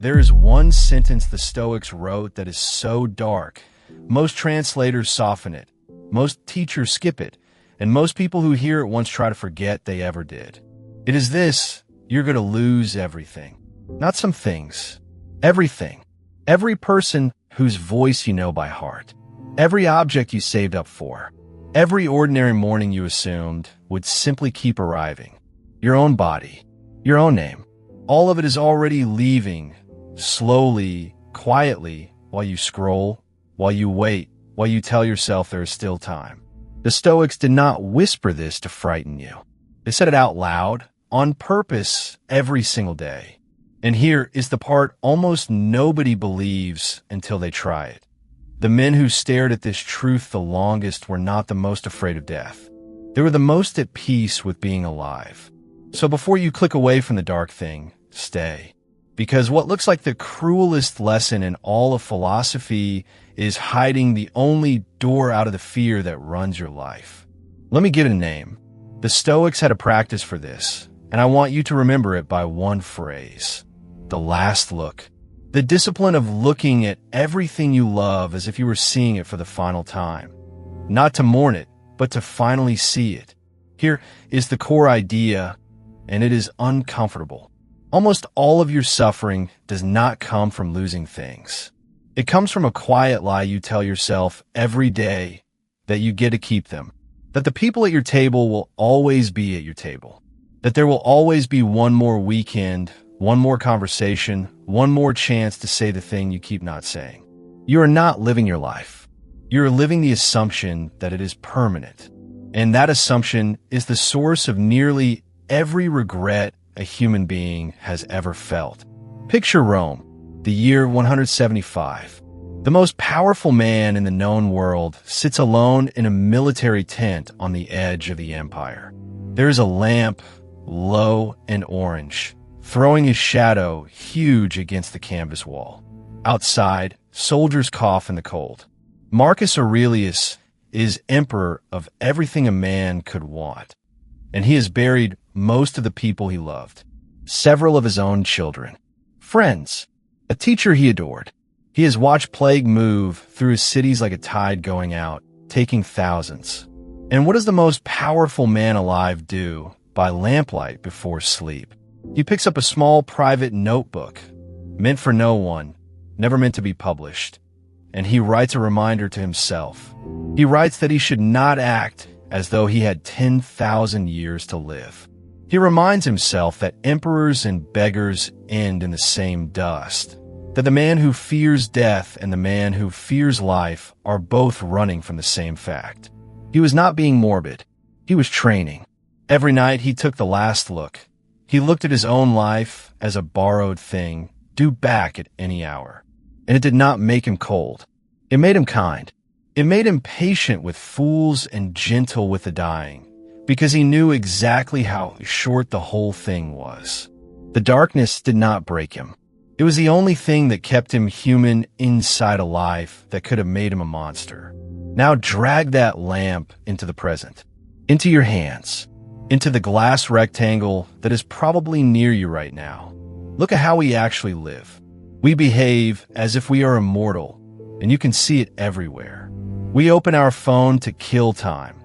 There is one sentence the Stoics wrote that is so dark. Most translators soften it. Most teachers skip it. And most people who hear it once try to forget they ever did. It is this: you're going to lose everything. Not some things. Everything. Every person whose voice you know by heart. Every object you saved up for. Every ordinary morning you assumed would simply keep arriving. Your own body. Your own name. All of it is already leaving, slowly, quietly, while you scroll, while you wait, while you tell yourself there is still time. The Stoics did not whisper this to frighten you. They said it out loud, on purpose, every single day. And here is the part almost nobody believes until they try it. The men who stared at this truth the longest were not the most afraid of death. They were the most at peace with being alive. So before you click away from the dark thing, stay. Because what looks like the cruelest lesson in all of philosophy is hiding the only door out of the fear that runs your life. Let me give it a name. The Stoics had a practice for this, and I want you to remember it by one phrase: the last look. The discipline of looking at everything you love as if you were seeing it for the final time. Not to mourn it, but to finally see it. Here is the core idea, and it is uncomfortable. Almost all of your suffering does not come from losing things. It comes from a quiet lie you tell yourself every day that you get to keep them, that the people at your table will always be at your table, that there will always be one more weekend, one more conversation, one more chance to say the thing you keep not saying. You are not living your life. You are living the assumption that it is permanent. And that assumption is the source of nearly every regret a human being has ever felt. Picture Rome, the year 175. The most powerful man in the known world sits alone in a military tent on the edge of the empire. There is a lamp, low and orange, throwing his shadow huge against the canvas wall. Outside, soldiers cough in the cold. Marcus Aurelius is emperor of everything a man could want, and he has buried most of the people he loved, several of his own children, friends, a teacher he adored. He has watched plague move through his cities like a tide going out, taking thousands. And what does the most powerful man alive do by lamplight before sleep? He picks up a small private notebook, meant for no one, never meant to be published, and he writes a reminder to himself. He writes that he should not act as though he had 10,000 years to live. He reminds himself that emperors and beggars end in the same dust, that the man who fears death and the man who fears life are both running from the same fact. He was not being morbid. He was training. Every night he took the last look. He looked at his own life as a borrowed thing, due back at any hour. And it did not make him cold. It made him kind. It made him patient with fools and gentle with the dying, because he knew exactly how short the whole thing was. The darkness did not break him. It was the only thing that kept him human inside a life that could have made him a monster. Now drag that lamp into the present, into your hands, into the glass rectangle that is probably near you right now. Look at how we actually live. We behave as if we are immortal, and you can see it everywhere. We open our phone to kill time,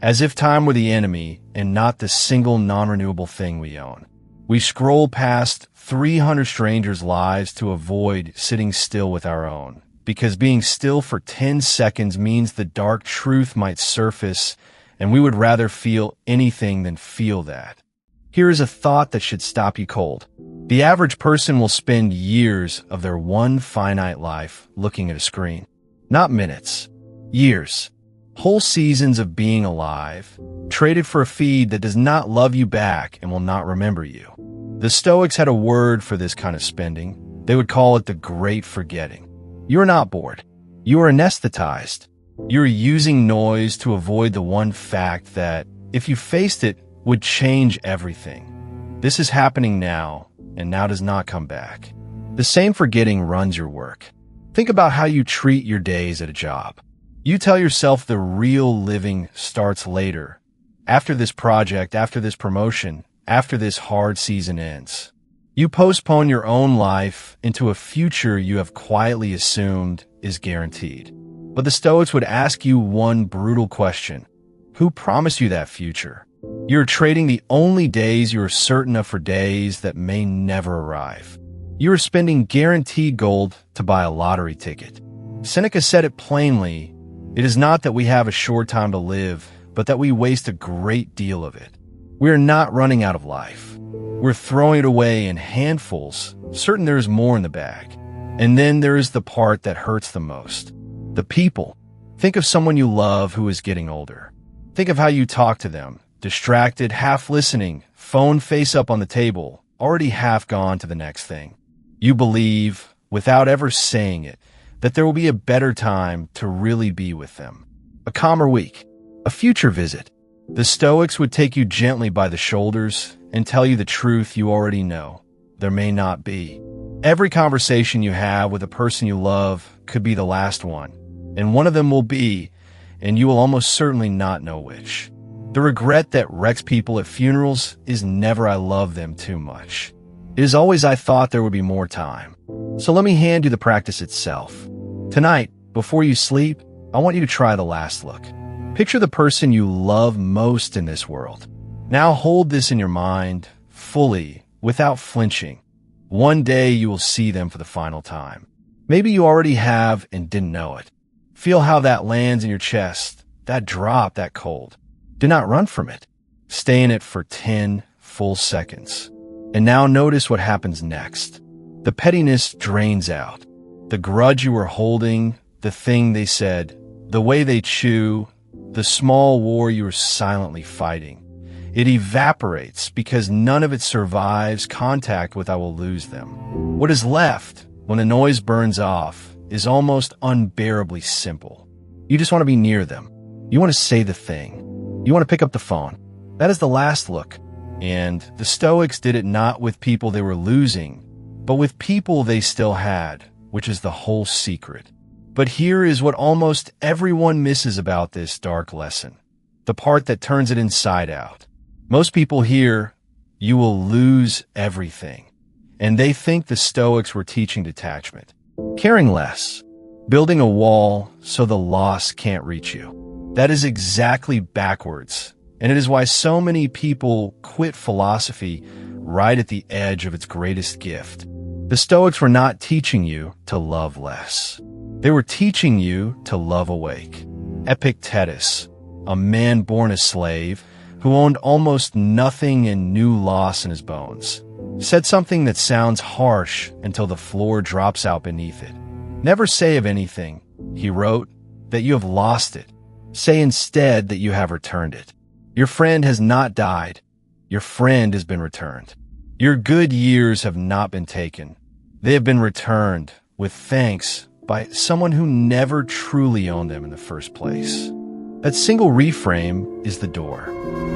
as if time were the enemy and not the single non-renewable thing we own. We scroll past 300 strangers' lives to avoid sitting still with our own, because being still for 10 seconds means the dark truth might surface, and we would rather feel anything than feel that. Here is a thought that should stop you cold. The average person will spend years of their one finite life looking at a screen. Not minutes. Years. Whole seasons of being alive, traded for a feed that does not love you back and will not remember you. The Stoics had a word for this kind of spending. They would call it the great forgetting. You are not bored. You are anesthetized. You are using noise to avoid the one fact that, if you faced it, would change everything. This is happening now, and now does not come back. The same forgetting runs your work. Think about how you treat your days at a job. You tell yourself the real living starts later, after this project, after this promotion, after this hard season ends. You postpone your own life into a future you have quietly assumed is guaranteed. But the Stoics would ask you one brutal question. Who promised you that future? You're trading the only days you are certain of for days that may never arrive. You are spending guaranteed gold to buy a lottery ticket. Seneca said it plainly, it is not that we have a short time to live, but that we waste a great deal of it. We are not running out of life. We're throwing it away in handfuls, certain there is more in the bag. And then there is the part that hurts the most. The people. Think of someone you love who is getting older. Think of how you talk to them, distracted, half listening, phone face up on the table, already half gone to the next thing. You believe, without ever saying it, that there will be a better time to really be with them. A calmer week. A future visit. The Stoics would take you gently by the shoulders and tell you the truth you already know. There may not be. Every conversation you have with a person you love could be the last one, and one of them will be, and you will almost certainly not know which. The regret that wrecks people at funerals is never I love them too much. It is always I thought there would be more time. So let me hand you the practice itself. Tonight, before you sleep, I want you to try the last look. Picture the person you love most in this world. Now hold this in your mind, fully, without flinching. One day you will see them for the final time. Maybe you already have and didn't know it. Feel how that lands in your chest, that drop, that cold. Do not run from it. Stay in it for 10 full seconds. And now notice what happens next. The pettiness drains out. The grudge you were holding, the thing they said, the way they chew, the small war you were silently fighting. It evaporates because none of it survives contact with I will lose them. What is left, when the noise burns off, is almost unbearably simple. You just want to be near them. You want to say the thing. You want to pick up the phone. That is the last look. And the Stoics did it not with people they were losing, but with people they still had, which is the whole secret. But here is what almost everyone misses about this dark lesson, the part that turns it inside out. Most people hear, you will lose everything, and they think the Stoics were teaching detachment, caring less, building a wall so the loss can't reach you. That is exactly backwards, and it is why so many people quit philosophy right at the edge of its greatest gift. The Stoics were not teaching you to love less. They were teaching you to love awake. Epictetus, a man born a slave, who owned almost nothing and knew loss in his bones, said something that sounds harsh until the floor drops out beneath it. Never say of anything, he wrote, that you have lost it. Say instead that you have returned it. Your friend has not died. Your friend has been returned. Your good years have not been taken. They have been returned with thanks by someone who never truly owned them in the first place. That single reframe is the door.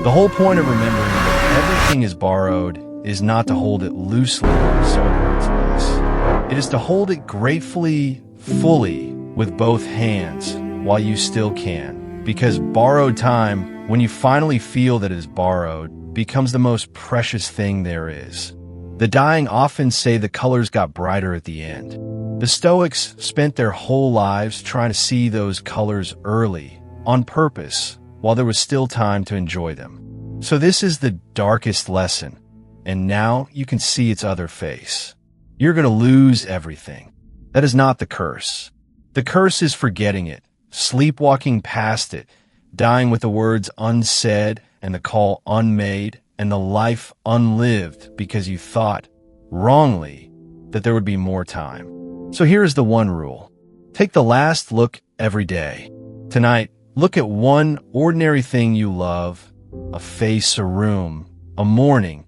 The whole point of remembering that everything is borrowed is not to hold it loosely so it hurts less. It is to hold it gratefully, fully, with both hands while you still can. Because borrowed time, when you finally feel that it is borrowed, becomes the most precious thing there is. The dying often say the colors got brighter at the end. The Stoics spent their whole lives trying to see those colors early, on purpose, while there was still time to enjoy them. So this is the darkest lesson, and now you can see its other face. You're going to lose everything. That is not the curse. The curse is forgetting it, sleepwalking past it, dying with the words unsaid and the call unmade and the life unlived because you thought, wrongly, that there would be more time. So here is the one rule. Take the last look every day. Tonight, look at one ordinary thing you love, a face, a room, a morning,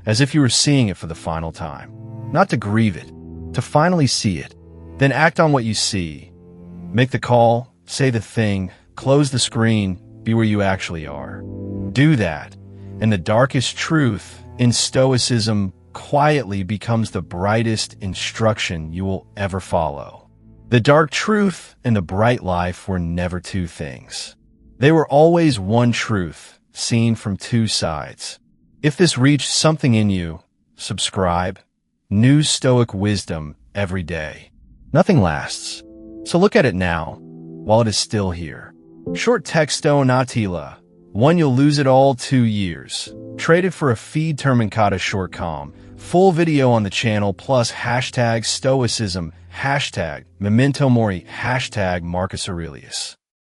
as if you were seeing it for the final time. Not to grieve it, to finally see it. Then act on what you see. Make the call, say the thing, close the screen, be where you actually are. Do that, and the darkest truth in Stoicism quietly becomes the brightest instruction you will ever follow. The dark truth and the bright life were never two things. They were always one truth, seen from two sides. If this reached something in you, subscribe, New Stoic wisdom every day. Nothing lasts, so look at it now, while it is still here. Short texto natila. 1. You'll lose it all 2 years. Traded for a feed termincata short com. Full video on the channel plus hashtag Stoicism, hashtag mementomori, hashtag marcusaurelius.